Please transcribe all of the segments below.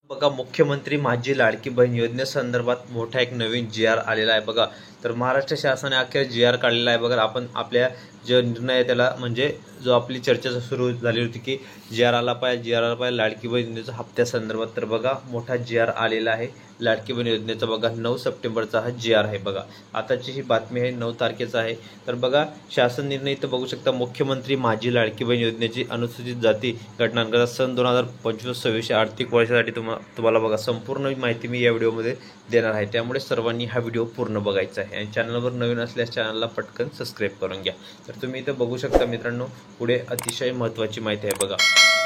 बघा, मुख्यमंत्री माझी लाडकी बहीण योजनेसंदर्भात मोठा एक नवीन जी आर आलेला आहे बघा. तर महाराष्ट्र शासनाने अखेर जी आर काढलेला आहे बघा. आपण आपल्या जो निर्णय आहे त्याला म्हणजे जो आपली चर्चा सुरू झाली होती की जी आर आला पाहिजे लाडकी बहीण योजनेच्या हप्त्यासंदर्भात. तर बघा, मोठा जी आर आलेला आहे लाडकी बहीण योजनेचा बघा. 9 सप्टेंबरचा हा जी आर आहे बघा. आताची ही बातमी आहे, 9 तारखेचा आहे. तर बघा, शासन निर्णय इथं बघू शकता. मुख्यमंत्री माझी लाडकी बहीण योजनेची अनुसूचित जाती घटनांकरिता सन 2025-26 आर्थिक वर्षासाठी तुम्हाला बघा संपूर्ण माहिती मी या व्हिडिओमध्ये देणार आहे. त्यामुळे सर्वांनी हा व्हिडिओ पूर्ण बघायचा आहे आणि चॅनलवर नवीन असल्यास चॅनलला पटकन सबस्क्राईब करून घ्या. तर तुम्ही इथं बघू शकता मित्रांनो, पुढे अतिशय महत्त्वाची माहिती आहे बघा.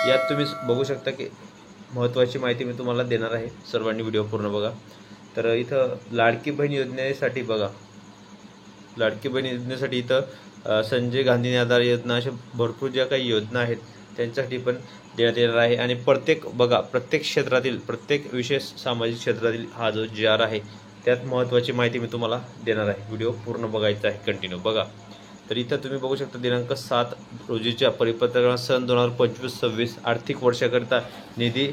यात तुम्ही बघू शकता की महत्त्वाची माहिती मी तुम्हाला देणार आहे. सर्वांनी व्हिडिओ पूर्ण बघा. तर इथं लाडकी बहीण योजनेसाठी बघा, लाडकी बहीण योजनेसाठी इथं संजय गांधी आधार योजना, अशा भरपूर ज्या काही योजना आहेत त्यांच्यासाठी पण देण्यात येणार आहे. आणि प्रत्येक बघा, प्रत्येक क्षेत्रातील, प्रत्येक विशेष सामाजिक क्षेत्रातील हा जो जी आर आहे त्यात महत्त्वाची माहिती मी तुम्हाला देणार आहे. व्हिडिओ पूर्ण बघायचा आहे, कंटिन्यू बघा. तर इथं तुम्ही बघू शकता दिनांक 7 रोजीच्या परिपत्रकात सन 2025-26 आर्थिक वर्षाकरिता निधी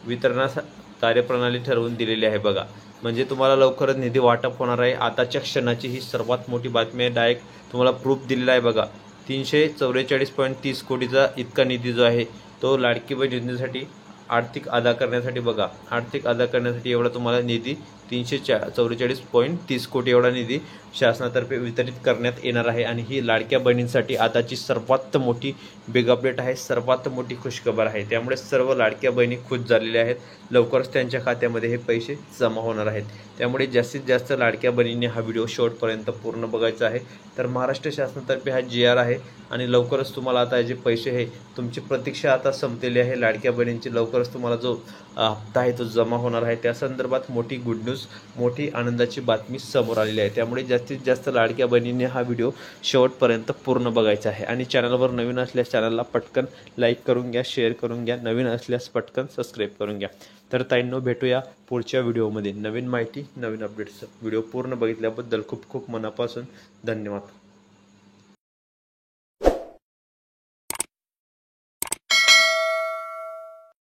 वितरणास कार्यप्रणाली ठरवून दिलेली आहे बघा. म्हणजे तुम्हाला लवकरच निधी वाटप होणार आहे. आताच्या क्षणाची ही सर्वात मोठी बातमी आहे. डायरेक्ट तुम्हाला प्रूफ दिलेला आहे बघा. 344.30 कोटीचा इतका निधी जो आहे तो लाडकी बहीण योजनेसाठी आर्थिक अदा करण्यासाठी बघा, आर्थिक अदा करण्यासाठी एवढा तुम्हाला निधी 344.30 कोटी एवढा निधी शासनातर्फे वितरित करण्यात येणार आहे. आणि ही लाडक्या बहिणींसाठी आताची सर्वात मोठी बिग अपडेट आहे, सर्वात मोठी खुशखबर आहे. त्यामुळे सर्व लाडक्या बहिणी खुश झालेल्या आहेत. लवकरच त्यांच्या खात्यामध्ये हे पैसे जमा होणार आहेत. त्यामुळे जास्तीत जास्त लाडक्या बहिणींनी हा व्हिडिओ शेवटपर्यंत पूर्ण बघायचा आहे. तर महाराष्ट्र शासनातर्फे हा जी आर आहे आणि लवकरच तुम्हाला आता जे पैसे आहे, तुमची प्रतीक्षा आता संपलेली आहे. लाडक्या बहिणींची लवकरच तुम्हाला जो हप्ता आहे तो जमा होणार आहे. त्या संदर्भात मोठी गुड न्यूज, मोठी आनंदाची बातमी समोर आलेली आहे. त्यामुळे जास्तीत जास्त लाडक्या बहिणींनी हा व्हिडिओ शेवटपर्यंत पूर्ण बघायचा आहे. आणि चॅनलवर नवीन असल्यास चॅनलला पटकन लाईक करून घ्या, शेअर करून घ्या, नवीन असल्यास पटकन सबस्क्राईब करून घ्या. तर ताईंनो, भेटूया पुढच्या व्हिडिओमध्ये नवीन माहिती, नवीन अपडेट्स. व्हिडिओ पूर्ण बघितल्याबद्दल खूप खूप मनापासून धन्यवाद.